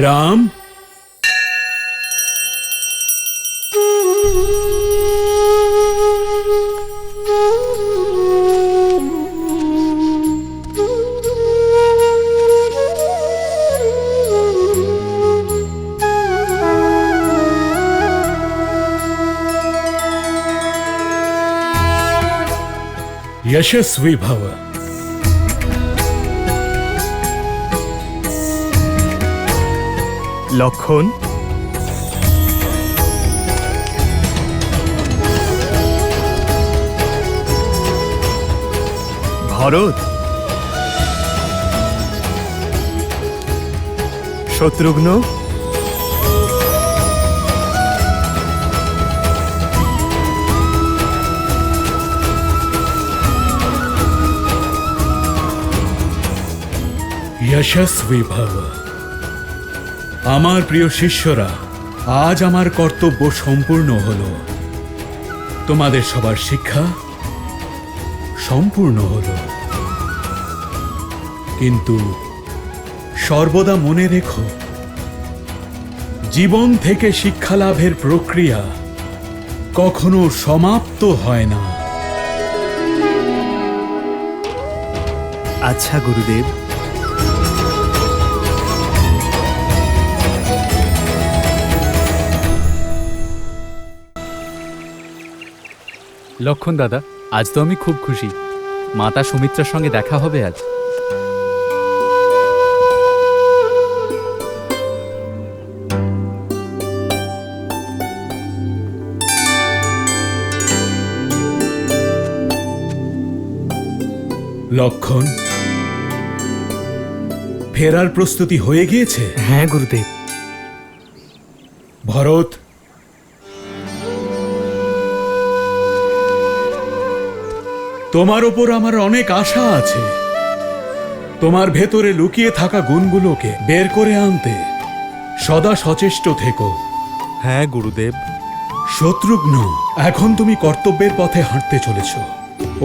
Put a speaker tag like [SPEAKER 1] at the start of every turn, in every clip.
[SPEAKER 1] রাম, यशस्वी भव।
[SPEAKER 2] লক্ষণ, ভরত, শত্রুঘ্ন,
[SPEAKER 1] यशस्वी भव। আমার প্রিয় শিষ্যরা, আজ আমার কর্তব্য সম্পূর্ণ হলো। তোমাদের সবার শিক্ষা সম্পূর্ণ হলো। কিন্তু সর্বদা মনে রেখো, জীবন থেকে শিক্ষা লাভের প্রক্রিয়া কখনো সমাপ্ত হয় না।
[SPEAKER 2] আচ্ছা গুরুদেব।
[SPEAKER 3] লক্ষণ দাদা, আজ তো আমি খুব খুশি। মাতা সুমিত্রার সঙ্গে দেখা হবে আজ।
[SPEAKER 1] লক্ষণ, ফেরার প্রস্তুতি হয়ে গিয়েছে?
[SPEAKER 2] হ্যাঁ গুরুদেব।
[SPEAKER 1] ভরত, তোমার ওপর আমার অনেক আশা আছে। তোমার ভেতরে লুকিয়ে থাকা গুণগুলোকে বের করে আনতে সদা সচেষ্ট থেকো।
[SPEAKER 2] হ্যাঁ গুরুদেব।
[SPEAKER 1] শত্রুঘ্ন, এখন তুমি কর্তব্যের পথে হাঁটতে চলেছ।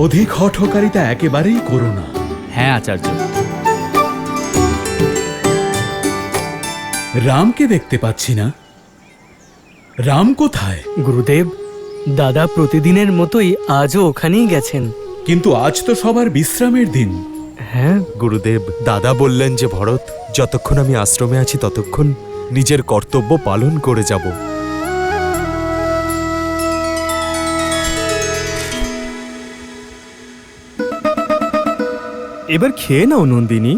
[SPEAKER 1] অধিক হঠকারিতা একেবারেই করো না।
[SPEAKER 3] হ্যাঁ আচার্য।
[SPEAKER 1] রামকে দেখতে পাচ্ছি না। রাম কোথায়?
[SPEAKER 4] গুরুদেব, দাদা প্রতিদিনের মতোই আজও ওখানেই গেছেন।
[SPEAKER 1] কিন্তু আজ তো সবার বিশ্রামের দিন।
[SPEAKER 4] হ্যাঁ
[SPEAKER 2] গুরুদেব, দাদা বললেন যে ভরত, যতক্ষণ আমি আশ্রমে আছি ততক্ষণ নিজের কর্তব্য পালন করে যাব। এবার খেয়ে নাও নন্দিনী।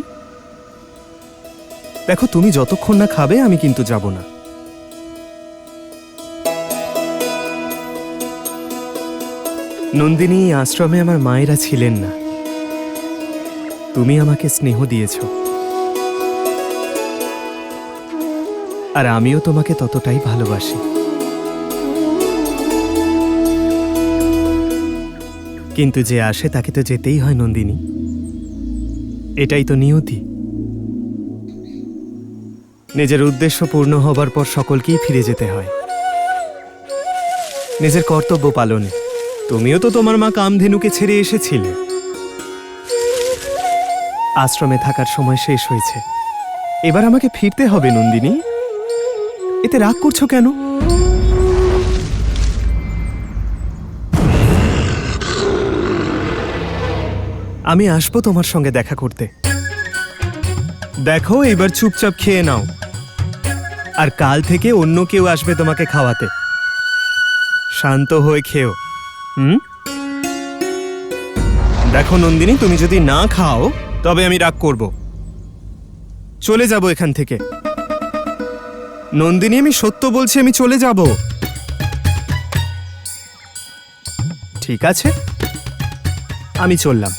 [SPEAKER 2] দেখো, তুমি যতক্ষণ না খাবে আমি কিন্তু যাব না। নন্দিনী, আশ্রমে আমার মায়েরা ছিলেন না। তুমি আমাকে স্নেহ দিয়েছ, আর আমিও তোমাকে ততটাই ভালোবাসি। কিন্তু যে আসে তাকে তো যেতেই হয় নন্দিনী। এটাই তো নিয়তি। নিজের উদ্দেশ্য পূর্ণ হবার পর সকলকেই ফিরে যেতে হয়, নিজের কর্তব্য পালনে। তুমিও তো তোমার মা কামধেনুকে ছেড়ে এসেছিলে। আশ্রমে থাকার সময় শেষ হয়েছে, এবার আমাকে ফিরতে হবে নন্দিনী। এতে রাগ করছো কেন? আমি আসবো তোমার সঙ্গে দেখা করতে। দেখো, এবার চুপচাপ খেয়ে নাও, আর কাল থেকে অন্য কেউ আসবে তোমাকে খাওয়াতে। শান্ত হয়ে খেও। দেখো নন্দিনী, তুমি যদি না খাও তবে আমি রাগ করব, চলে যাব এখান থেকে। নন্দিনী, আমি সত্য বলছি, আমি চলে যাব। ঠিক আছে, আমি চললাম।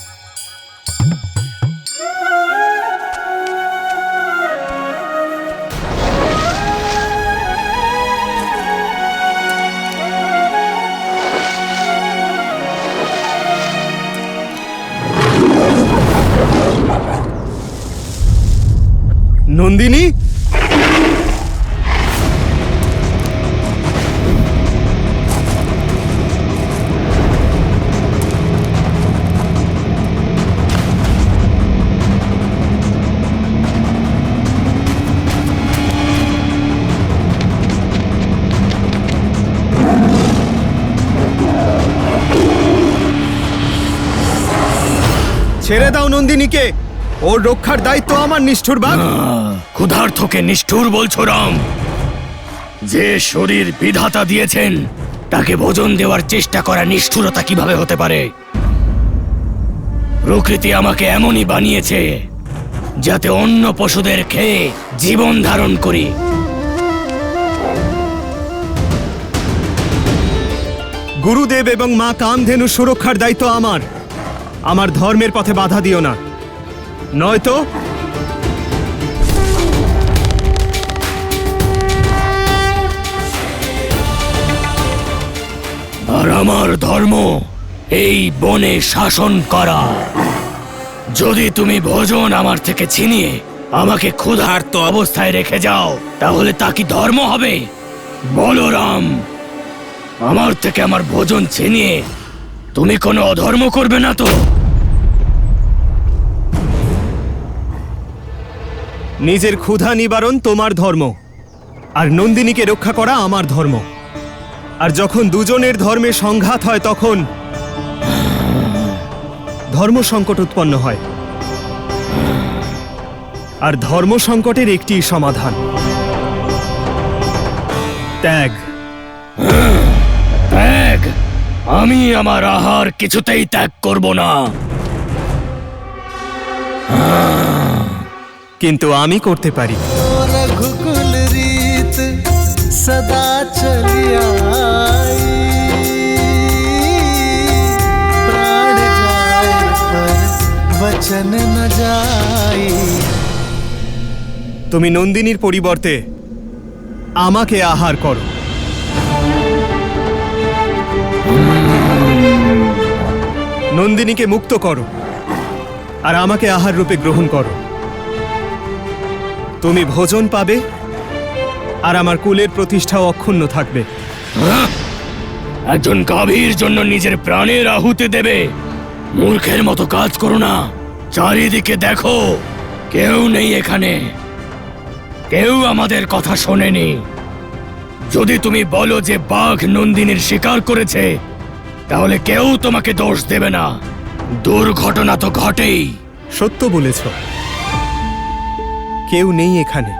[SPEAKER 2] নন্দিনী, ছেড়ে দাও নন্দিনীকে। ওর রক্ষার দায়িত্ব আমার, নিষ্ঠুর বাঘ।
[SPEAKER 5] ক্ষুধার্তকে নিষ্ঠুর বলছো রাম? যে শরীর বিধাতা দিয়েছেন তাকে ভোজন দেওয়ার চেষ্টা করা নিষ্ঠুরতা কিভাবে হতে পারে? প্রকৃতি আমাকে এমনই বানিয়েছে যাতে অন্য পশুদের খেয়ে জীবন ধারণ করি।
[SPEAKER 2] গুরুদেব এবং মা কামধেনু সুরক্ষার দায়িত্ব আমার। আমার ধর্মের পথে বাধা দিও না, নয়তো
[SPEAKER 5] আর আমার ধর্ম এই বনে শাসন করা। যদি তুমি ভোজন আমার থেকে ছিনিয়ে আমাকে ক্ষুধার্ত অবস্থায় রেখে যাও, তাহলে তা কি ধর্ম হবে? বলো রাম, আমার থেকে আমার ভোজন ছিনিয়ে তুমি কোনো অধর্ম করবে না তো?
[SPEAKER 2] নিজের ক্ষুধা নিবারণ তোমার ধর্ম, আর নন্দিনীকে রক্ষা করা আমার ধর্ম। আর যখন দুজনের ধর্মে সংঘাত হয় তখন ধর্ম সংকট উৎপন্ন হয়। আর ধর্ম সংকটের একটি সমাধান, ত্যাগ।
[SPEAKER 5] ত্যাগ? আমি আমার আহার কিছুতেই ত্যাগ করব না।
[SPEAKER 2] কিন্তু আমি করতে পারি।
[SPEAKER 6] रघुकुल रीत सदा चली आई, प्राण जाए पर वचन न जाई।
[SPEAKER 2] তুমি নন্দিনীর পরিবর্তে আমাকে আহার করো। নন্দিনীকে মুক্ত করো আর আমাকে আহার রূপে গ্রহণ করো। তুমি ভোজন পাবে আর আমার কুলের প্রতিষ্ঠাও অক্ষুণ্ণ থাকবে।
[SPEAKER 5] একজন গাভীর জন্য নিজের প্রাণের আহুতি দেবে? মূর্খের মতো কাজ করো না। চারিদিকে দেখো, কেউ নেই এখানে, কেউ আমাদের কথা শোনেনি। যদি তুমি বলো যে বাঘ নন্দিনীর শিকার করেছে, তাহলে কেউ তোমাকে দোষ দেবে না। দুর্ঘটনা তো ঘটেই।
[SPEAKER 2] সত্য বলেছ, কেউ নেই এখানে,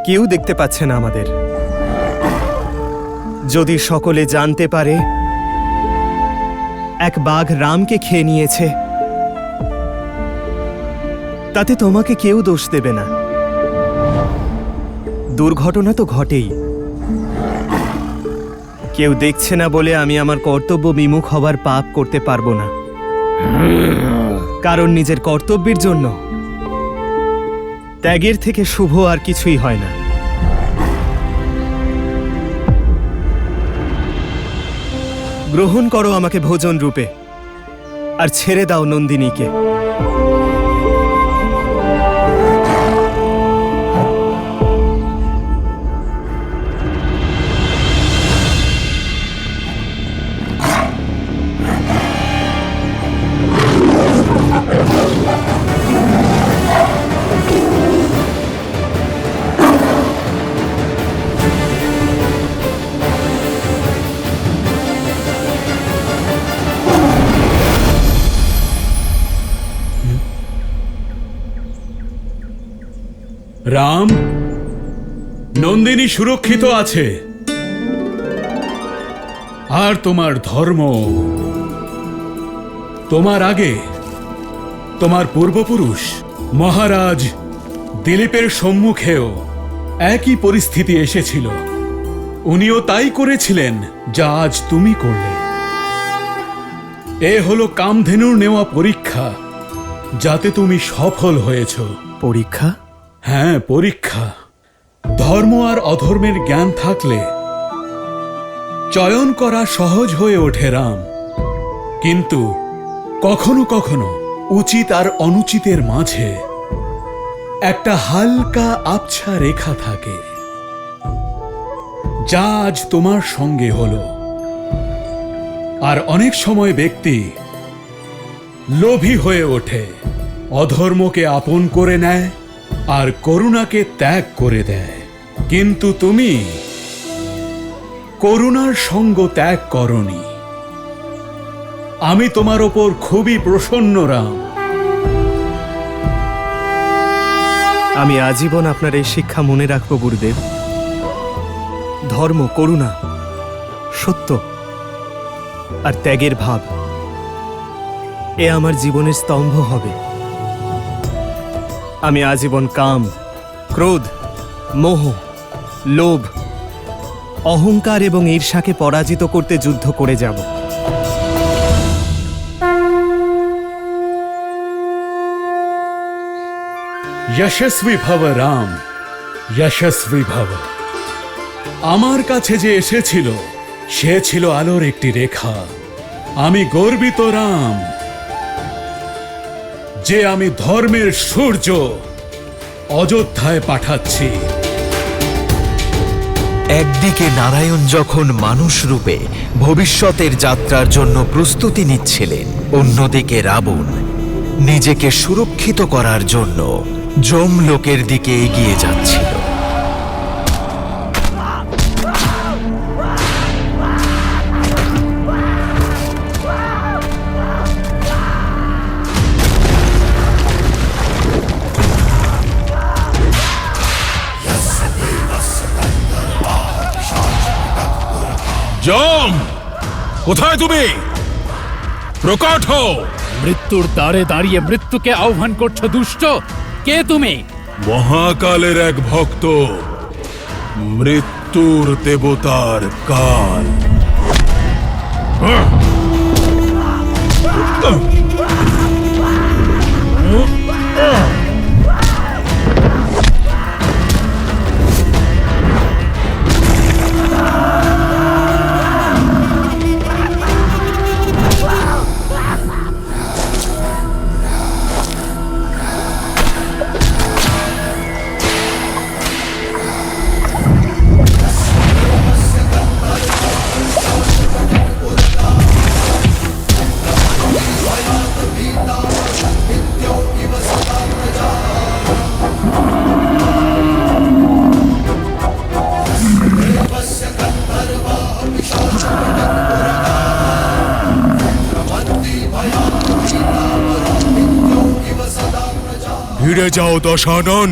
[SPEAKER 2] কেউ দেখতে পাচ্ছে না আমাদের। যদি সকলে জানতে পারে এক বাঘ রামকে খেয়ে নিয়েছে, তাতে তোমাকে কেউ দোষ দেবে না। দুর্ঘটনা তো ঘটেই। কেউ দেখছে না বলে আমি আমার কর্তব্য বিমুখ হবার পাপ করতে পারবো না। কারণ নিজের কর্তব্যের জন্য ত্যাগের থেকে শুভ আর কিছুই হয় না। গ্রহণ করো আমাকে ভোজন রূপে আর ছেড়ে দাও নন্দিনীকে।
[SPEAKER 1] রাম, নন্দিনী সুরক্ষিত আছে। আর তোমার ধর্ম, তোমার আগে তোমার পূর্বপুরুষ মহারাজ দিলীপের সম্মুখেও একই পরিস্থিতি এসেছিল। উনিও তাই করেছিলেন যা আজ তুমি করলে। এ হলো কামধেনুর নেওয়া পরীক্ষা, যাতে তুমি সফল হয়েছ।
[SPEAKER 2] পরীক্ষা?
[SPEAKER 1] হ্যাঁ, পরীক্ষা। ধর্ম আর অধর্মের জ্ঞান থাকলে চয়ন করা সহজ হয়ে ওঠে রাম। কিন্তু কখনো কখনো উচিত আর অনুচিতের মাঝে একটা হালকা আবছা রেখা থাকে, যা আজ তোমার সঙ্গে হলো। আর অনেক সময় ব্যক্তি লোভী হয়ে ওঠে, অধর্মকে আপন করে নেয় আর করুণাকে ত্যাগ করে দেয়। কিন্তু তুমি করুণার সঙ্গ ত্যাগ করনি। আমি তোমার ওপর খুবই প্রসন্ন রাম।
[SPEAKER 2] আমি আজীবন আপনার এই শিক্ষা মনে রাখব গুরুদেব। ধর্ম, করুণা, সত্য আর ত্যাগের ভাব এ আমার জীবনের স্তম্ভ হবে। আমি আজীবন কাম, ক্রোধ, মোহ, লোভ, অহংকার এবং ঈর্ষাকে পরাজিত করতে যুদ্ধ করে যাব।
[SPEAKER 1] যশস্বী ভব রাম, যশস্বী ভব। আমার কাছে যে এসেছিল সে ছিল আলোর একটি রেখা। আমি গর্বিত রাম যে আমি ধর্মের সূর্য অযোধ্যায় পাঠাচ্ছি।
[SPEAKER 7] একদিকে নারায়ণ যখন মানুষ রূপে ভবিষ্যতের যাত্রার জন্য প্রস্তুতি নিচ্ছিলেন, অন্যদিকে রাবণ নিজেকে সুরক্ষিত করার জন্য যমলোকের দিকে এগিয়ে যাচ্ছিল।
[SPEAKER 8] যম, কোথায় তুমি? প্রকট হও।
[SPEAKER 3] মৃত্যুর দ্বারে দাঁড়িয়ে মৃত্যুকে আহ্বান করছো দুষ্ট? কে তুমি?
[SPEAKER 8] মহাকালের এক ভক্ত, মৃত্যুর দেবতার কাল। ফিরে যাও দশানন।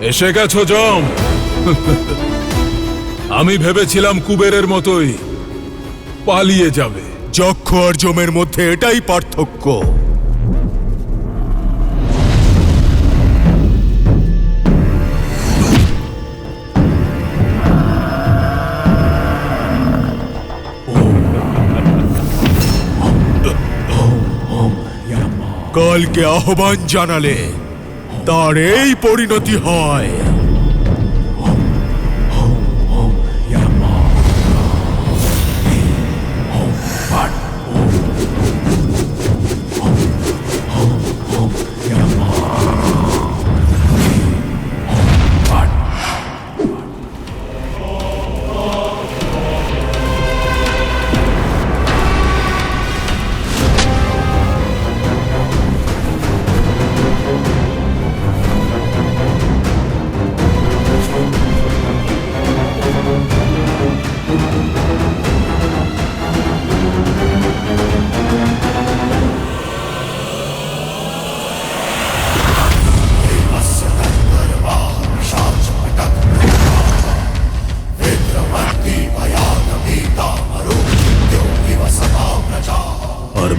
[SPEAKER 8] এসে গেছো যম। আমি ভেবেছিলাম কুবেরের মতোই পালিয়ে যাবে। যক্ষ আর যমের মধ্যে এটাই পার্থক্য। কালকে আহ্বান জানালে তার এই পরিণতি হয়।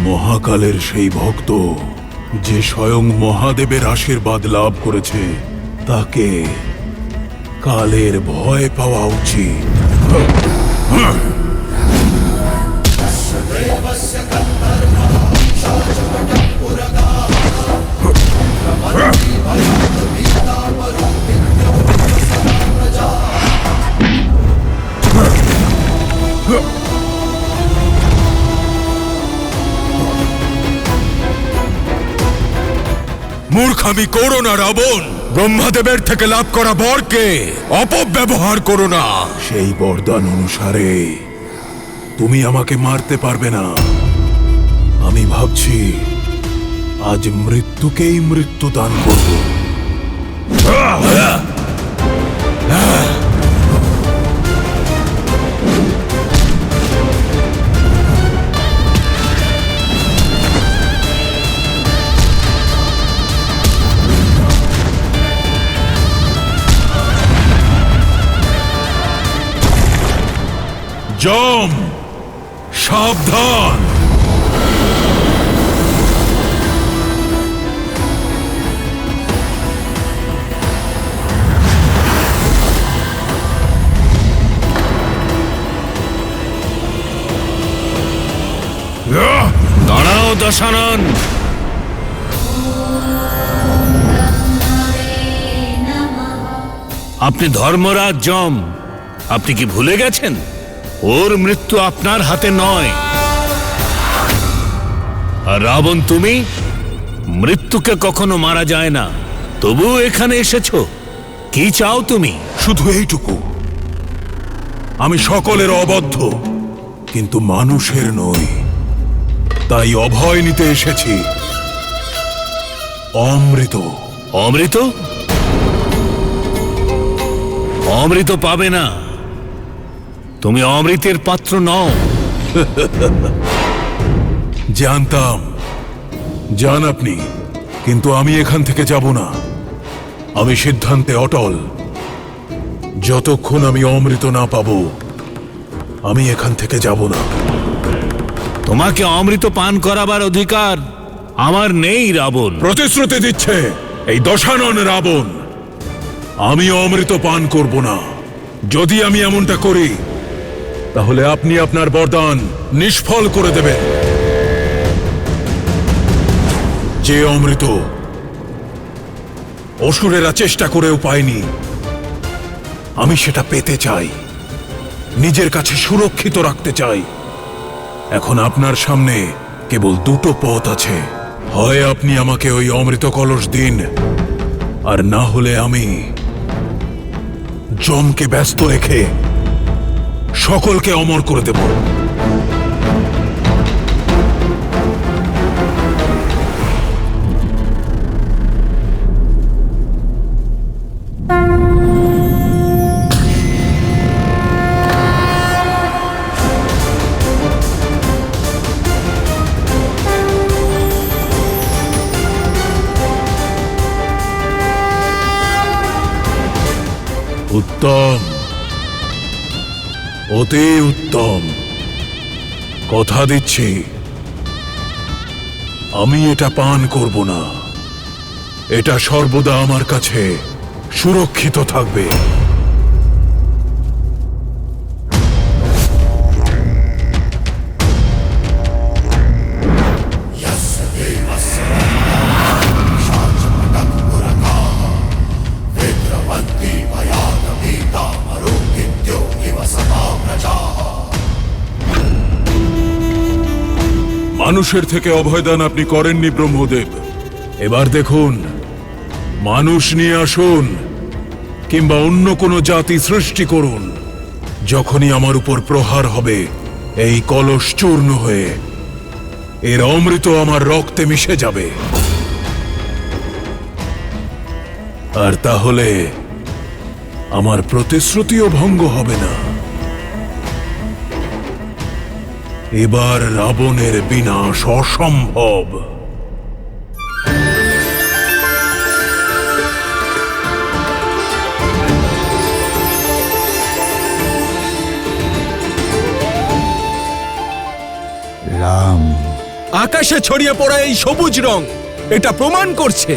[SPEAKER 8] মহাকালের সেই ভক্ত যে স্বয়ং মহাদেবের আশীর্বাদ লাভ করেছে, তাকে কালের ভয় পাওয়া উচিত। মূর্খামি করো না রাবণ। ব্রহ্মাদেবের থেকে লাভ করা বরকে অপব্যবহার করো না। সেই বরদান অনুসারে তুমি আমাকে মারতে পারবে না। আমি ভাবছি আজ মৃত্যুকেই মৃত্যু দান করব। যম, সাবধান!
[SPEAKER 5] দাঁড়াও দশানন। আপনি ধর্মরাজ যম, আপনি কি ভুলে গেছেন ওর মৃত্যু আপনার হাতে নয়? আর রাবণ, তুমি মৃত্যুকে কখনো মারা যায় না, তবুও এখানে এসেছো। কি চাও তুমি?
[SPEAKER 8] শুধু এইটুকু, আমি সকলের অবদ্ধ, কিন্তু মানুষের নই। তাই অভয় নিতে এসেছি। অমৃত।
[SPEAKER 5] অমৃত? অমৃত পাবে না, তুমি অমৃতের পাত্র নও।
[SPEAKER 8] জানতাম, যান আপনি, কিন্তু আমি এখান থেকে যাব না। আমি সিদ্ধান্তে অটল। যতক্ষণ আমি অমৃত না পাবো, আমি এখান থেকে যাব না।
[SPEAKER 5] তোমাকে অমৃত পান করাবার অধিকার আমার নেই রাবণ।
[SPEAKER 8] প্রতিশ্রুতি দিচ্ছে এই দশানন রাবণ, আমি অমৃত পান করব না। যদি আমি এমনটা করি, তাহলে আপনি আপনার বরদান নিষ্ফল করে দেবেন। যে অমৃত অসুরেরা চেষ্টা করেও পায়নি, আমি সেটা পেতে চাই, নিজের কাছে সুরক্ষিত রাখতে চাই। এখন আপনার সামনে কেবল দুটো পথ আছে, হয় আপনি আমাকে ওই অমৃত কলস দিন, আর না হলে আমি যমকে ব্যস্ত রেখে সকলকে অমর করে দেব। উত্তম, অতি উত্তম। কথা দিচ্ছি, আমি এটা পান করব না। এটা সর্বদা আমার কাছে সুরক্ষিত থাকবে। মানুষের থেকে অভয়দান আপনি করেননি ব্রহ্মদেব। এবার দেখুন, মানুষ নিয়ে আসুন কিংবা অন্য কোনো জাতি সৃষ্টি করুন, যখনই আমার উপর প্রহার হবে, এই কলস চূর্ণ হয়ে এর অমৃত আমার রক্তে মিশে যাবে। আর তাহলে আমার প্রতিশ্রুতিও ভঙ্গ হবে না। এবার রাবণের বিনাশ অসম্ভব।
[SPEAKER 6] রাম।
[SPEAKER 2] আকাশে ছড়িয়ে পড়া এই সবুজ রং এটা প্রমাণ করছে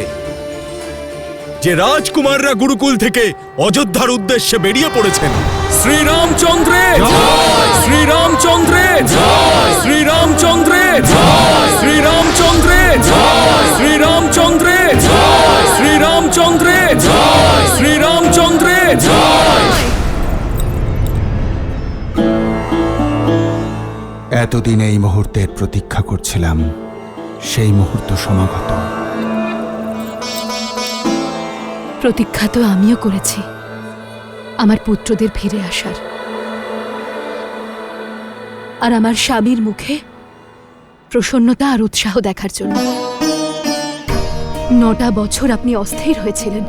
[SPEAKER 2] যে রাজকুমাররা গুরুকুল থেকে অযোধ্যার উদ্দেশ্যে বেরিয়ে পড়েছেন।
[SPEAKER 1] শ্রীরামচন্দ্রের জয়! শ্রীরামচন্দ্রের জয়! শ্রীরামচন্দ্রের জয়! শ্রীরামচন্দ্রের জয়! শ্রীরামচন্দ্রের জয়! শ্রীরামচন্দ্রের জয়! শ্রীরামচন্দ্রের জয়!
[SPEAKER 6] এতদিন এই মুহূর্তের প্রতীক্ষা করছিলাম, সেই মুহূর্ত সমাগত।
[SPEAKER 9] প্রতীক্ষা তো আমিও করেছি আমার পুত্রদের ফিরে আসার, আর আমার স্বামীর মুখে প্রসন্নতা আর উৎসাহ দেখার জন্য। 9টা বছর আপনি অস্থির হয়েছিলেন,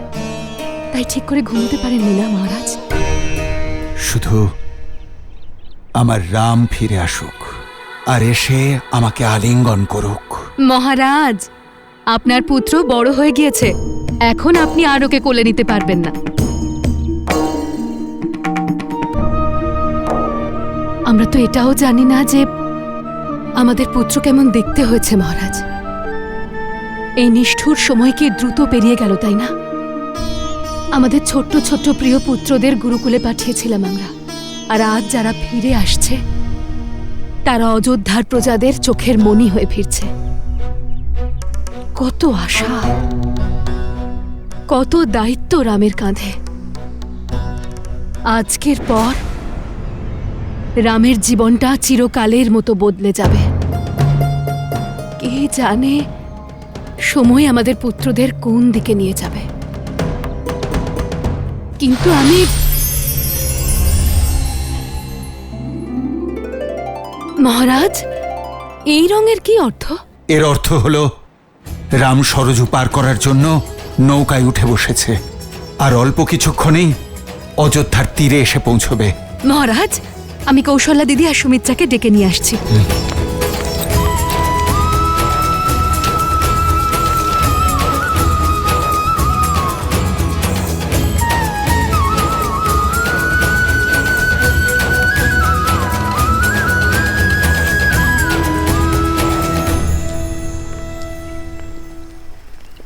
[SPEAKER 9] তাই ঠিক করে ঘুমোতে পারেননি না মহারাজ?
[SPEAKER 6] শুধু আমার রাম ফিরে আসুক, আর এসে আমাকে আলিঙ্গন করুক।
[SPEAKER 9] মহারাজ, আপনার পুত্র বড় হয়ে গিয়েছে, এখন আপনি আর ওকে কোলে নিতে পারবেন না। আমরা তো এটাও জানি না যে আমাদের পুত্র কেমন দেখতে হয়েছে মহারাজ। এই নিষ্ঠুর সময় কি দ্রুত পেরিয়ে গেল, তাই না? আমাদের ছোট্ট ছোট্ট প্রিয় পুত্রদের গুরুকুলে পাঠিয়েছিলাম আমরা, আর আজ যারা ফিরে আসছে তারা অযোধ্যার প্রজাদের চোখের মণি হয়ে ফিরছে। কত আশা, কত দায়িত্ব রামের কাঁধে। আজকের পর রামের জীবনটা চিরকালের মতো বদলে যাবে। কে জানে সময় আমাদের পুত্রদের কোন দিকে নিয়ে যাবে। কিন্তু আমি মহারাজ, এই রঙের কি অর্থ?
[SPEAKER 6] এর অর্থ হলো রাম সরযূ পার করার জন্য নৌকায় উঠে বসেছে, আর অল্প কিছুক্ষণেই অযোধ্যার তীরে এসে পৌঁছবে।
[SPEAKER 9] মহারাজ, আমি কৌশল্যা দিদি আর সুমিত্রাকে ডেকে নিয়ে আসছি।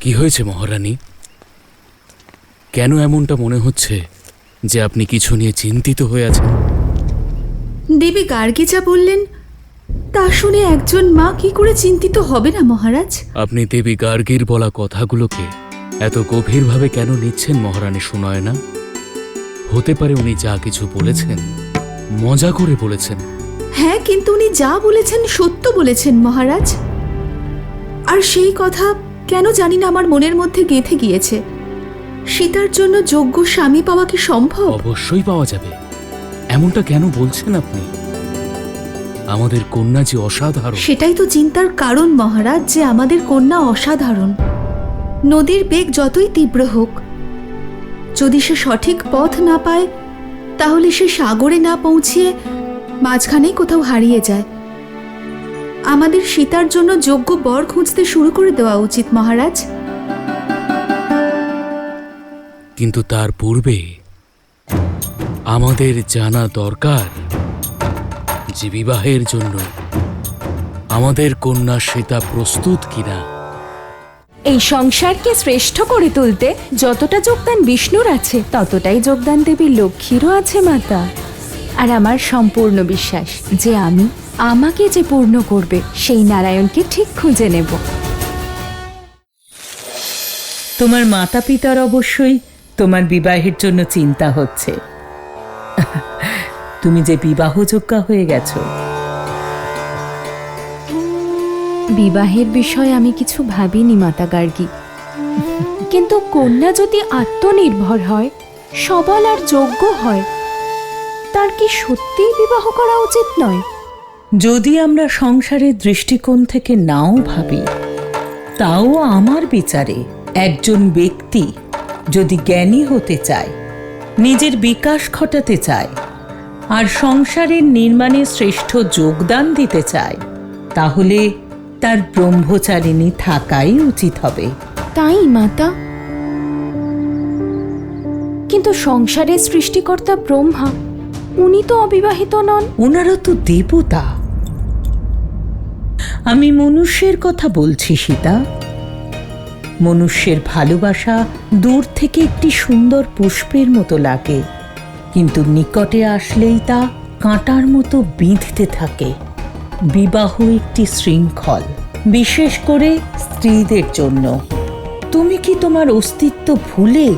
[SPEAKER 5] কি হয়েছে মহারানী? কেন এমনটা মনে হচ্ছে যে আপনি কিছু নিয়ে চিন্তিত হয়ে আছেন?
[SPEAKER 10] দেবী গার্গী যা বললেন তা শুনে একজন মা কি করে চিন্তিত হবে না মহারাজ?
[SPEAKER 5] আপনি দেবী গার্গীর বলা কথাগুলোকে এত গভীরভাবে কেন নিচ্ছেন মহারানী সুনয়না? হতে পারে উনি যা কিছু বলেছেন মজা করে বলেছেন।
[SPEAKER 10] হ্যাঁ, কিন্তু উনি যা বলেছেন সত্য বলেছেন মহারাজ। আর সেই কথা কেন জানি না আমার মনের মধ্যে গেঁথে গিয়েছে। সীতার জন্য যোগ্য স্বামী পাওয়া কি সম্ভব?
[SPEAKER 5] অবশ্যই পাওয়া যাবে। এমনটা কেন বলছেন আপনি? আমাদের কন্যা যে অসাধারণ।
[SPEAKER 10] সেটাই তো চিন্তার কারণ মহারাজ, যে আমাদের কন্যা অসাধারণ। নদীর বেগ যতই তীব্র হোক, যদি সে সঠিক পথ না পায় তাহলে সে সাগরে না পৌঁছিয়ে মাঝখানেই কোথাও হারিয়ে যায়। আমাদের সীতার জন্য যোগ্য বর খুঁজতে শুরু করে দেওয়া উচিত মহারাজ।
[SPEAKER 5] কিন্তু তার পূর্বে আমাদের জানা দরকার যে বিবাহের জন্য আমাদের কন্যা সীতা প্রস্তুত কিনা।
[SPEAKER 11] এই সংসারকে শ্রেষ্ঠ করে তুলতে যতটা যোগদান বিষ্ণুর আছে ততটাই যোগদান দেবী লক্ষ্মীরও আছে মাতা। আর আমার সম্পূর্ণ বিশ্বাস যে আমাকে যে পূর্ণ করবে সেই নারায়ণকে ঠিক খুঁজে নেব।
[SPEAKER 12] তোমার মাতা পিতার অবশ্যই তোমার বিবাহের জন্য চিন্তা হচ্ছে। তুমি যে বিবাহযোগ্যা হয়ে গেছো।
[SPEAKER 11] বিবাহের বিষয়ে আমি কিছু ভাবিনি মাতা গার্গী, কিন্তু কন্যা যদি আত্মনির্ভর হয়, সবল আর যোগ্য হয়, তার কি সত্যিই বিবাহ করা উচিত নয়?
[SPEAKER 12] যদি আমরা সংসারের দৃষ্টিকোণ থেকে নাও ভাবি, তাও আমার বিচারে একজন ব্যক্তি যদি জ্ঞানী হতে চায়, নিজের বিকাশ ঘটাতে চায়, আর সংসারের নির্মাণে শ্রেষ্ঠ যোগদান দিতে চায়, তাহলে তার ব্রহ্মচারিণী থাকাই উচিত হবে।
[SPEAKER 11] তাই মাতা, কিন্তু সংসারের সৃষ্টিকর্তা ব্রহ্মা, উনি তো অবিবাহিত নন।
[SPEAKER 12] ওনারা তো দেবতা। আমি মনুষ্যের কথা বলছি সীতা। মনুষ্যের ভালোবাসা দূর থেকে একটি সুন্দর পুষ্পের মতো লাগে, কিন্তু নিকটে আসলেই তা কাঁটার মতো বিঁধতে থাকে। বিবাহ একটি শৃঙ্খল, বিশেষ করে স্ত্রীদের জন্য। তুমি কি তোমার অস্তিত্ব ভুলে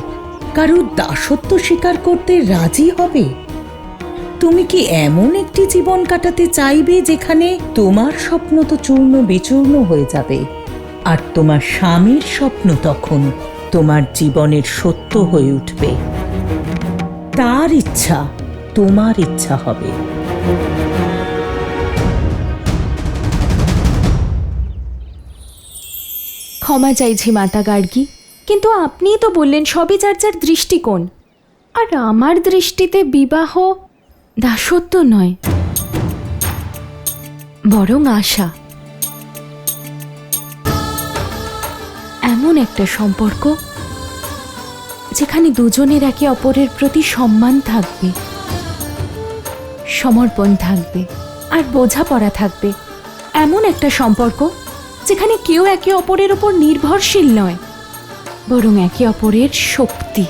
[SPEAKER 12] কারোর দাসত্ব স্বীকার করতে রাজি হবে? তুমি কি এমন একটি জীবন কাটাতে চাইবে যেখানে তোমার স্বপ্ন তো চূর্ণ বিচূর্ণ হয়ে যাবে, আর তোমার স্বামীর স্বপ্ন তখন তোমার জীবনের সত্য হয়ে উঠবে? তার ইচ্ছা তোমার ইচ্ছা হবে।
[SPEAKER 11] ক্ষমা চাইছি মাতা গার্গী, কিন্তু আপনিই তো বললেন সবই যার যার দৃষ্টিকোণ। আর আমার দৃষ্টিতে বিবাহ দাসত্ব নয়, বরং আশা। এমন একটা সম্পর্ক যেখানে দুজনের একে অপরের প্রতি সম্মান থাকবে, সমর্পণ থাকবে আর বোঝাপড়া থাকবে। এমন একটা সম্পর্ক যেখানে কেউ একে অপরের উপর নির্ভরশীল নয়, বরং একে অপরের শক্তি,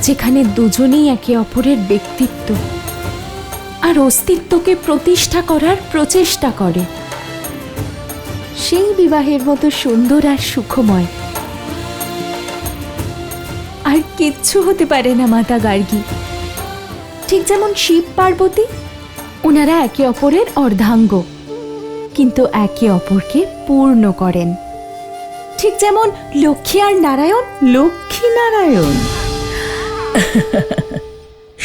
[SPEAKER 11] যেখানে দুজনেই একে অপরের ব্যক্তিত্ব আর অস্তিত্বকে প্রতিষ্ঠা করার প্রচেষ্টা করে। সেই বিবাহের মতো সুন্দর আর সুখময় আর কিচ্ছু হতে পারে না মাতা গার্গী। ঠিক যেমন শিব পার্বতী, ওনারা একে অপরের অর্ধাঙ্গ, কিন্তু একে অপরকে পূর্ণ করেন। ঠিক যেমন লক্ষ্মী আর নারায়ণ।
[SPEAKER 12] লক্ষ্মী নারায়ণ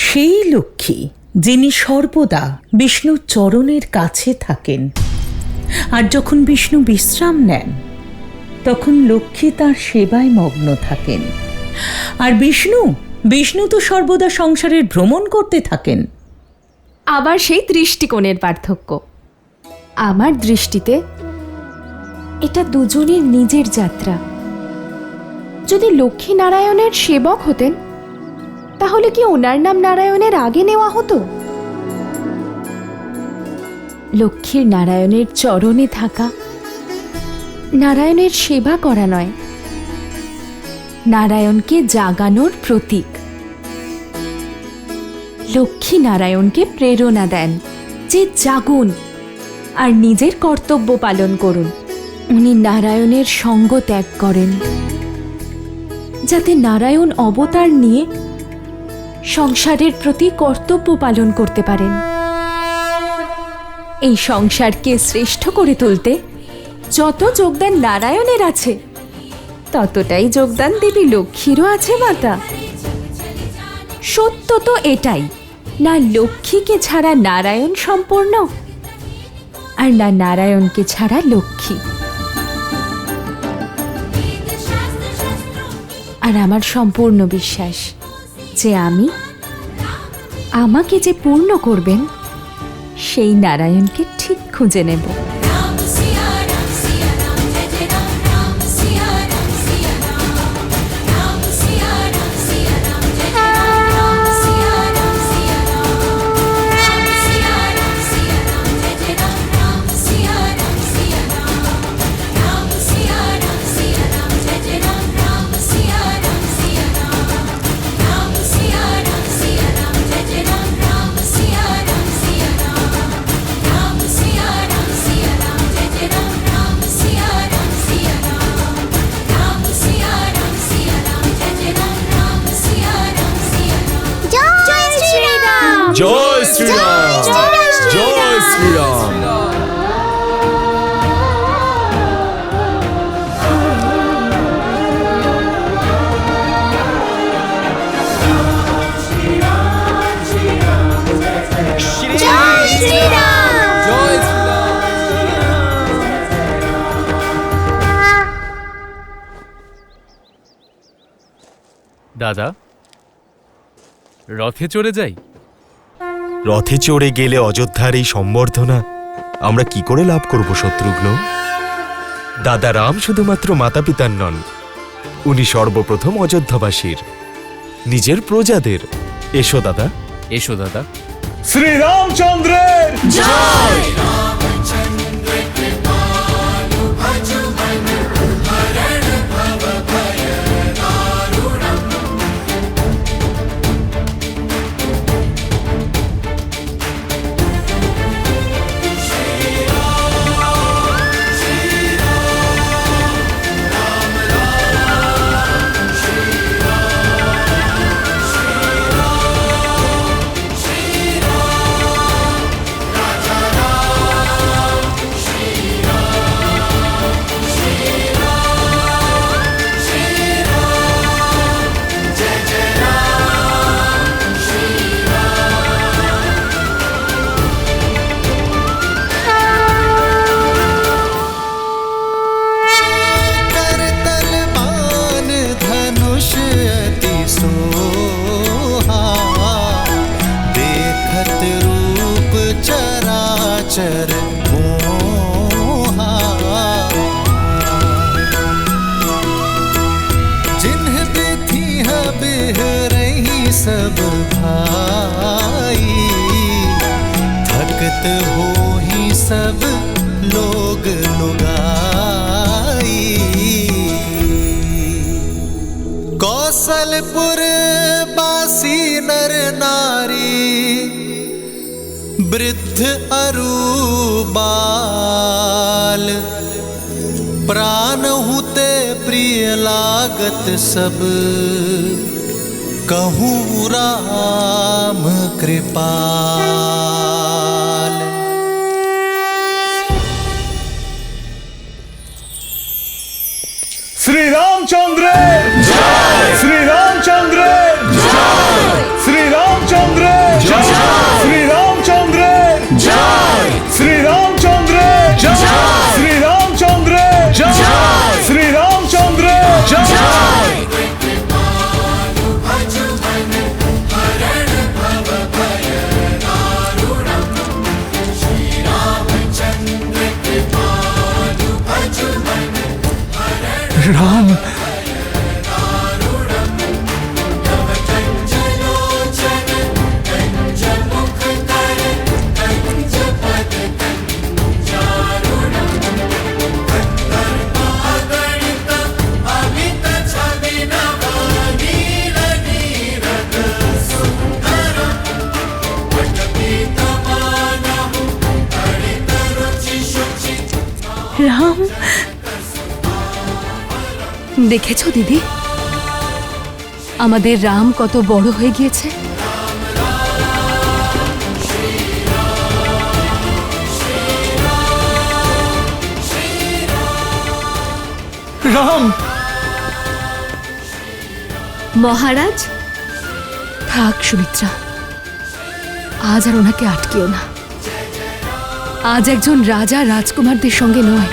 [SPEAKER 12] সেই লক্ষ্মী যিনি সর্বদা বিষ্ণুর চরণের কাছে থাকেন, আর যখন বিষ্ণু বিশ্রাম নেন তখন লক্ষ্মী তার সেবায় মগ্ন থাকেন। আর বিষ্ণু তো সর্বদা সংসারের ভ্রমণ করতে থাকেন।
[SPEAKER 11] আবার সেই দৃষ্টিকোণের পার্থক্য। আমার দৃষ্টিতে এটা দুজনের নিজের যাত্রা। যদি লক্ষ্মী নারায়ণের সেবক হতেন, তাহলে কি ওনার নাম নারায়ণের আগে নেওয়া হতো? লক্ষ্মীর নারায়ণের চরণে থাকা নারায়ণের সেবা করা নয়, নারায়ণকে জাগানোর প্রতীক। লক্ষ্মী নারায়ণকে প্রেরণা দেন যে জাগুন আর নিজের কর্তব্য পালন করুন। উনি নারায়ণের সঙ্গ ত্যাগ করেন, যাতে নারায়ণ অবতার নিয়ে সংসারের প্রতি কর্তব্য পালন করতে পারেন। এই সংসারকে শ্রেষ্ঠ করে তুলতে যত যোগদান নারায়ণের আছে, ততটাই যোগদান দেবী লক্ষ্মীরও আছে মাতা। সত্য তো এটাই, না লক্ষ্মীকে ছাড়া নারায়ণ সম্পূর্ণ, আর না নারায়ণকে ছাড়া লক্ষ্মী। আর আমার সম্পূর্ণ বিশ্বাস যে আমাকে যে পূর্ণ করবেন, সেই নারায়ণকে ঠিক খুঁজে নেব।
[SPEAKER 2] জয় শ্রীরাম, জয় শ্রীরাম।
[SPEAKER 3] দাদা, রথে চড়ে যাই।
[SPEAKER 7] রথে চড়ে গেলে অযোধ্যার এই সম্বর্ধনা আমরা কি করে লাভ করব শত্রুঘ্ন? দাদা রাম শুধুমাত্র মাতা পিতার নন, উনি সর্বপ্রথম অযোধ্যাবাসীর, নিজের প্রজাদের। এসো দাদা,
[SPEAKER 3] এসো দাদা।
[SPEAKER 1] শ্রীরামচন্দ্রের জয়।
[SPEAKER 13] सब भाई हित हो ही सब लोग लुगाई। कौशलपुर बासी नर नारी वृद्ध अरु बाल प्राण हुते प्रिय लागत सब कहूँ राम कृपाल।
[SPEAKER 1] श्री रामचंद्र जय, श्री रामचंद्र जय, श्री रामचंद्र जय, श्री रामचंद्र जय, श्री रामचंद्र जय, श्री रामचंद्र जय, श्री रामचंद्र जय।
[SPEAKER 6] রাম,
[SPEAKER 9] রাম, দেখেছো দিদি, আমাদের রাম কত বড় হয়ে গিয়েছে।
[SPEAKER 6] রাম।
[SPEAKER 10] মহারাজ,
[SPEAKER 9] থাক সুমিত্রা, আজ আর ওনাকে আটকেও না। আজ একজন রাজা রাজকুমারদের সঙ্গে নয়,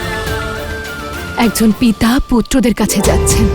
[SPEAKER 9] একজন পিতা পুত্রদের কাছে যাচ্ছেন।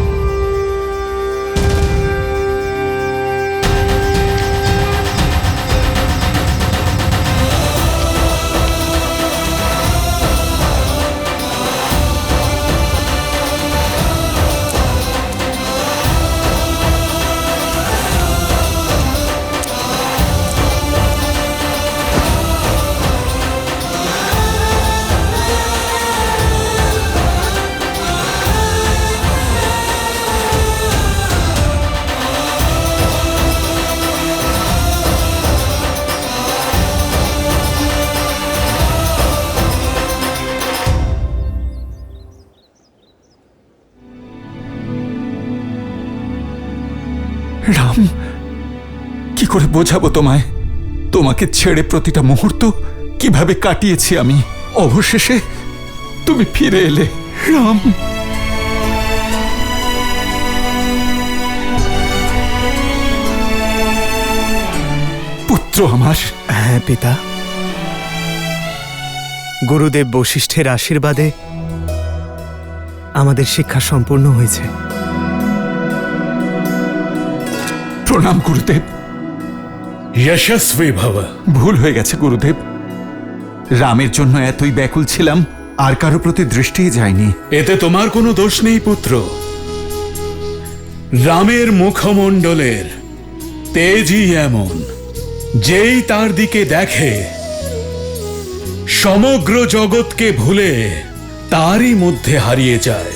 [SPEAKER 6] রাম, কি করে বোঝাবো তোমায়? তোমাকে ছেড়ে প্রতিটা মুহূর্ত কিভাবে কাটিয়েছি আমি। অবশেষে তুমি ফিরে এলে রাম। পুত্র আমার।
[SPEAKER 14] হ্যাঁ পিতা, গুরুদেব বশিষ্ঠের আশীর্বাদে আমাদের শিক্ষা সম্পূর্ণ হয়েছে।
[SPEAKER 6] প্রণাম গুরুদেব।
[SPEAKER 1] যশস্বী ভব।
[SPEAKER 6] ভুল হয়ে গেছে গুরুদেব, রামের জন্য এতই ব্যাকুল ছিলাম আর কারো প্রতি দৃষ্টিই যায়নি।
[SPEAKER 1] এতে তোমার কোনো দোষ নেই পুত্র। রামের মুখমণ্ডলের তেজই এমন, যেই তার দিকে দেখে সমগ্র জগৎকে ভুলে তারই মধ্যে হারিয়ে যায়।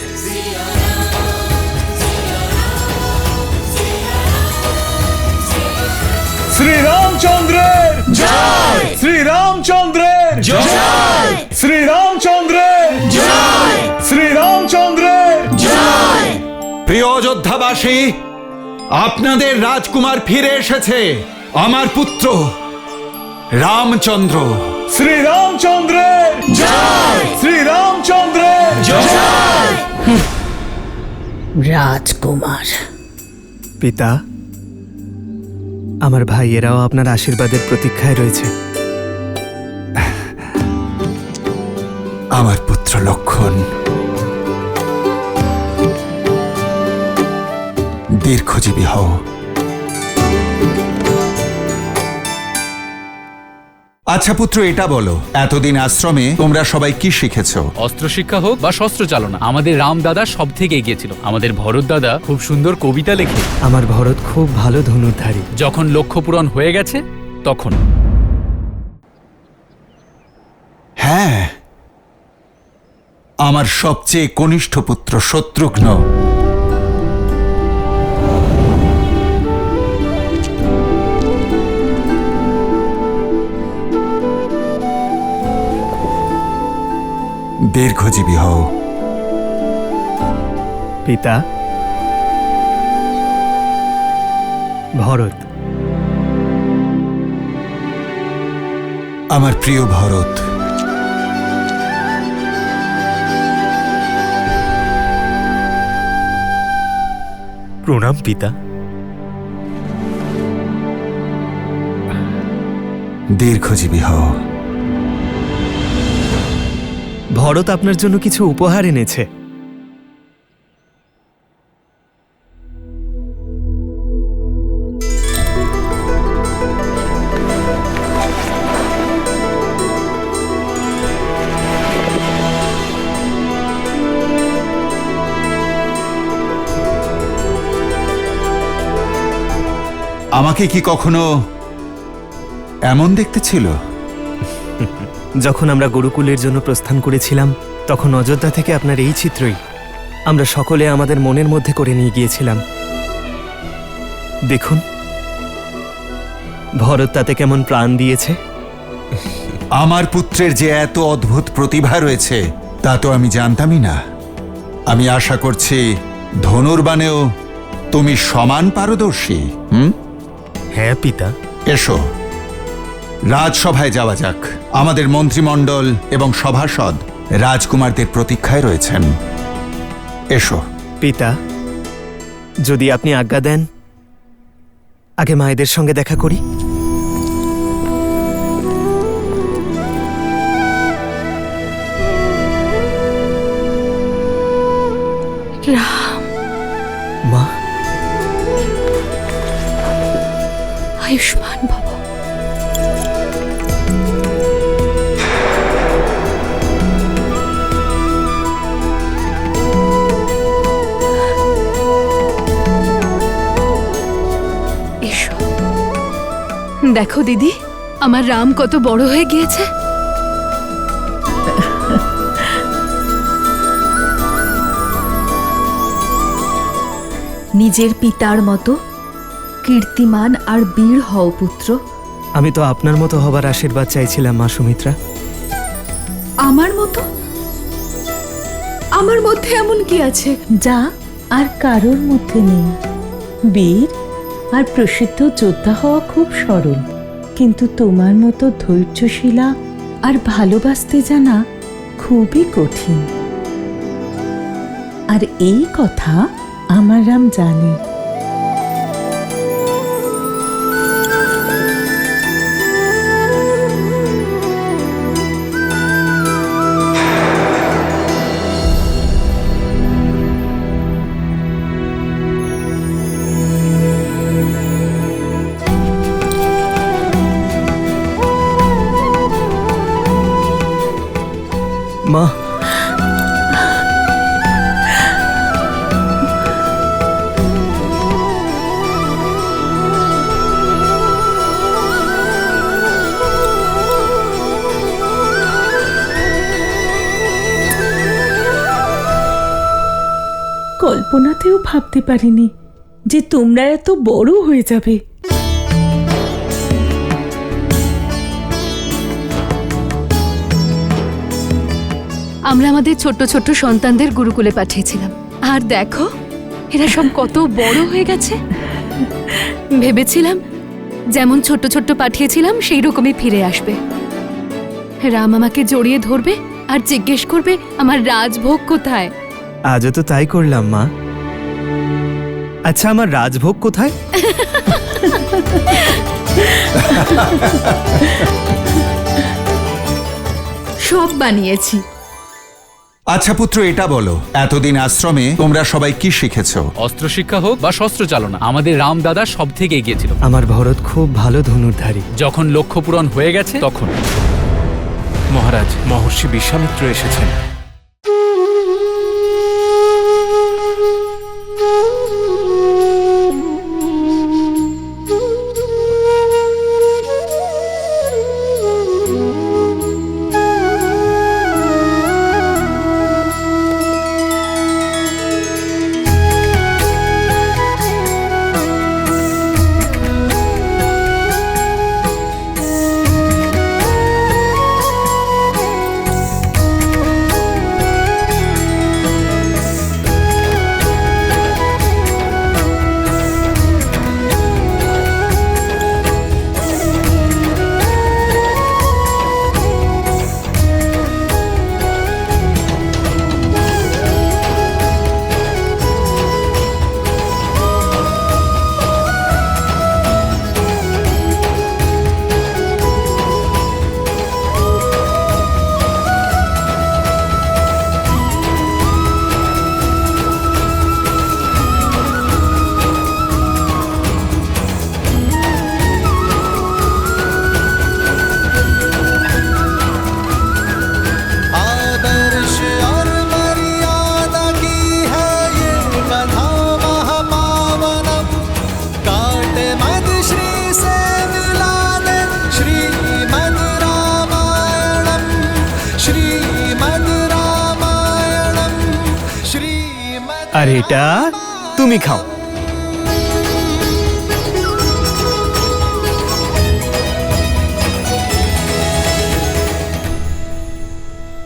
[SPEAKER 1] শ্রী রামচন্দ্রের জয়, শ্রী রামচন্দ্রের জয়, শ্রী রামচন্দ্রের জয়, শ্রী রামচন্দ্রের জয়।
[SPEAKER 6] প্রিয় অযোধ্যাবাসী, আপনাদের রাজকুমার ফিরে এসেছে, আমার পুত্র রামচন্দ্র।
[SPEAKER 1] শ্রী রামচন্দ্রের জয়, শ্রী রামচন্দ্রের জয়।
[SPEAKER 12] রাজকুমার।
[SPEAKER 14] পিতা, আমার ভাইয়েরাও আপনার আশীর্বাদের প্রতীক্ষায় রয়েছে।
[SPEAKER 6] আমার পুত্র লক্ষণ, দীর্ঘজীবী হও। আচ্ছা পুত্র, এটা বলো, এতদিন আশ্রমে তোমরা সবাই কি শিখেছো?
[SPEAKER 3] অস্ত্র শিক্ষা হোক বা শস্ত্র চালনা, আমাদের রাম দাদা সব থেকে এগিয়ে ছিল। আমাদের ভরত দাদা খুব সুন্দর কবিতা লেখে।
[SPEAKER 14] আমার ভরত খুব ভালো ধনুর্ধারী।
[SPEAKER 3] যখন লক্ষ্য পূরণ হয়ে গেছে তখন
[SPEAKER 6] হ্যাঁ, আমার সবচেয়ে কনিষ্ঠ পুত্র শত্রুঘ্ন। দীর্ঘজীবী হও।
[SPEAKER 14] পিতা, ভরত।
[SPEAKER 6] আমার প্রিয় ভরত,
[SPEAKER 7] প্রণাম পিতা।
[SPEAKER 6] দীর্ঘজীবী হও।
[SPEAKER 14] ভরত আপনার জন্য কিছু উপহার এনেছে।
[SPEAKER 6] আমাকে কি কখনো এমন দেখতে ছিল?
[SPEAKER 14] যখন আমরা গুরুকুলের জন্য প্রস্থান করেছিলাম তখন অযোধ্যা থেকে আপনার এই চিত্রই আমরা সকলে আমাদের মনের মধ্যে করে নিয়ে গিয়েছিলাম। দেখুন ভরত তাতে কেমন প্রাণ দিয়েছে।
[SPEAKER 6] আমার পুত্রের যে এত অদ্ভুত প্রতিভা রয়েছে তা তো আমি জানতামই না। আমি আশা করছি ধনুর্বাণেও তুমি সমান পারদর্শী।
[SPEAKER 14] হ্যাঁ পিতা।
[SPEAKER 6] এসো, রাজসভায় যাওয়া যাক। আমাদের মন্ত্রিমণ্ডল এবং সভাসদ রাজকুমারদের প্রতীক্ষায় রয়েছেন। এসো।
[SPEAKER 14] পিতা, যদি আপনি আজ্ঞা দেন আগে মায়েদের সঙ্গে দেখা করি।
[SPEAKER 9] রাম,
[SPEAKER 14] মা,
[SPEAKER 9] আয়ুষ্মান ভব। এসো, দেখো দিদি, আমার রাম কত বড় হয়ে গিয়েছে।
[SPEAKER 10] নিজের পিতার মতো কীর্তিমান আর বীর হও পুত্র।
[SPEAKER 14] আমি তো আপনার মতো হবার আশীর্বাদ চাইছিলাম মা সুমিত্রা।
[SPEAKER 10] আমার মতো? আমার মধ্যে এমন কি আছে
[SPEAKER 12] যা আর কারোর মধ্যে নেই? বীর আর প্রসিদ্ধ যোদ্ধা হওয়া খুব সরল, কিন্তু তোমার মতো ধৈর্যশীলা আর ভালোবাসতে জানা খুবই কঠিন। আর এই কথা আমার রাম জানে।
[SPEAKER 14] মা,
[SPEAKER 12] কল্পনাতেও ভাবতে পারিনি যে তোমরা এত বড় হয়ে যাবে।
[SPEAKER 9] আমরা আমাদের ছোট্ট ছোট্ট সন্তানদের গুরুকুলে পাঠিয়েছিলাম, আর দেখো এরা সব কত বড় হয়ে গেছে। ভেবেছিলাম যেমন ছোট্ট ছোট্ট পাঠিয়েছিলাম সেই রকমই ফিরে আসবে। রাম আমাকে জড়িয়ে ধরবে আর জিজ্ঞেস করবে আমার রাজভোগ কোথায়।
[SPEAKER 14] আজও তো তাই করলাম মা। আচ্ছা, আমার রাজভোগ কোথায়?
[SPEAKER 10] সব বানিয়েছি।
[SPEAKER 6] আচ্ছা পুত্র, এটা বলো, এতদিন আশ্রমে তোমরা সবাই কি শিখেছো?
[SPEAKER 3] অস্ত্র শিক্ষা হোক বা শস্ত্র চালনা, আমাদের রাম দাদা সব থেকে এগিয়ে ছিল।
[SPEAKER 14] আমার ভরত খুব ভালো ধনুর্ধারী।
[SPEAKER 3] যখন লক্ষ্য পূরণ হয়ে গেছে তখন।
[SPEAKER 15] মহারাজ, মহর্ষি বিশ্বামিত্র এসেছেন।
[SPEAKER 13] श्रीमद्रामायणम् श्रीमद्
[SPEAKER 14] আর এটা তুমি খাও।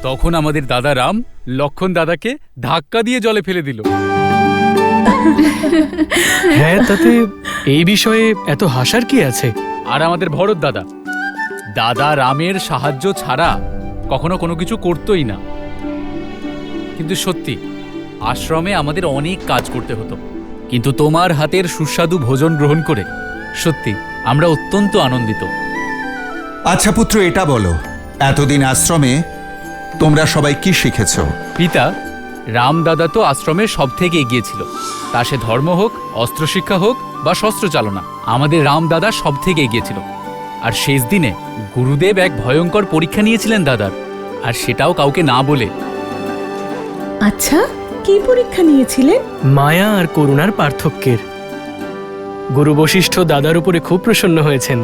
[SPEAKER 3] তখন আমাদের দাদা রাম লক্ষণ দাদাকে ধাক্কা দিয়ে জলে ফেলে দিল।
[SPEAKER 4] হ্যাঁ, তাতে এই বিষয়ে এত হাসার কি আছে?
[SPEAKER 3] আর আমাদের ভরত দাদা, দাদা রামের সাহায্য ছাড়া কখনো কোনো কিছু করতোই না। কিন্তু সত্যি আশ্রমে আমাদের অনেক কাজ করতে হতো, কিন্তু তোমার হাতের সুস্বাদু ভোজন গ্রহণ করে সত্যি আমরা অত্যন্ত আনন্দিত।
[SPEAKER 6] আচ্ছা পুত্র, এটা বলো, এতদিন আশ্রমে তোমরা সবাই কি শিখেছ?
[SPEAKER 3] পিতা, রাম দাদা তো আশ্রমের সব থেকে এগিয়ে ছিল, তা সে ধর্ম হোক, অস্ত্রশিক্ষা হোক বা শস্ত্র চালনা, আমাদের রাম দাদা সব থেকে এগিয়ে ছিল। আর শেষ দিনে গুরুদেব এক ভয়ঙ্কর পরীক্ষা নিয়েছিলেন দাদার, আর সেটাও কাউকে না বলে।
[SPEAKER 12] আচ্ছা, কি পরীক্ষা নিয়েছিলেন?
[SPEAKER 4] মায়া আর করুণার পার্থক্যের। গুরু বশিষ্ঠ দাদার উপরে খুব প্রসন্ন হয়েছেন।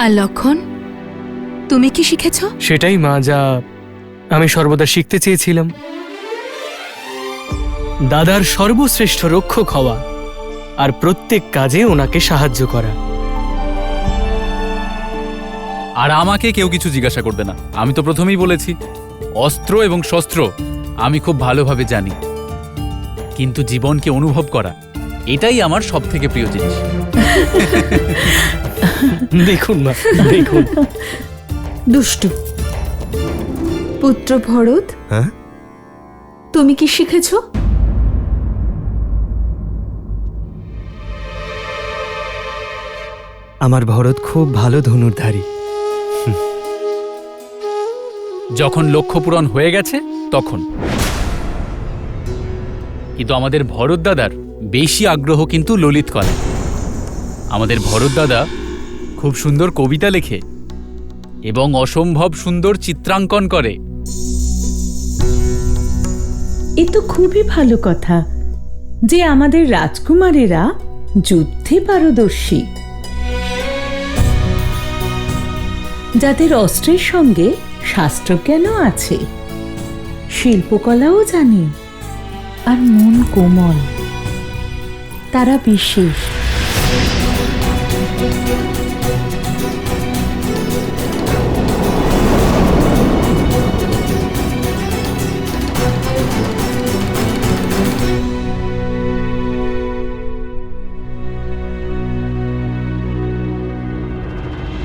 [SPEAKER 9] আর লক্ষণ, তুমি কি শিখেছ?
[SPEAKER 4] সেটাই মা, যা আমি সর্বদা শিখতে চেয়েছিলাম। দাদার সর্বশ্রেষ্ঠ রক্ষক হওয়া আর প্রত্যেক কাজে ওনাকে সাহায্য করা।
[SPEAKER 3] আর আমাকে কেউ কিছু জিজ্ঞাসা করবে না, আমি তো প্রথমেই বলেছি অস্ত্র এবং শস্ত্র আমি খুব ভালোভাবে জানি, কিন্তু জীবনকে অনুভব করা এটাই আমার সব থেকে প্রিয় জিনিস।
[SPEAKER 4] দেখুন মা, দেখুন।
[SPEAKER 10] দুষ্টু পুত্র ভরত,
[SPEAKER 14] হ্যাঁ,
[SPEAKER 10] তুমি কি শিখেছ?
[SPEAKER 14] আমার ভরত খুব ভালো ধনুর্ধারী।
[SPEAKER 3] যখন লক্ষ্য পূরণ হয়ে গেছে তখন। কিন্তু আমাদের ভরত দাদার বেশি আগ্রহ কিন্তু ললিত কলা। আমাদের ভরত দাদা খুব সুন্দর কবিতা লেখে এবং অসম্ভব সুন্দর চিত্রাঙ্কন করে।
[SPEAKER 12] এ তো খুবই ভালো কথা যে আমাদের রাজকুমারেরা যুদ্ধে পারদর্শী, যাদের অস্ত্রের সঙ্গে শাস্ত্রজ্ঞানও আছে, শিল্পকলাও জানে, আর মন কোমল। তারা বিশেষ।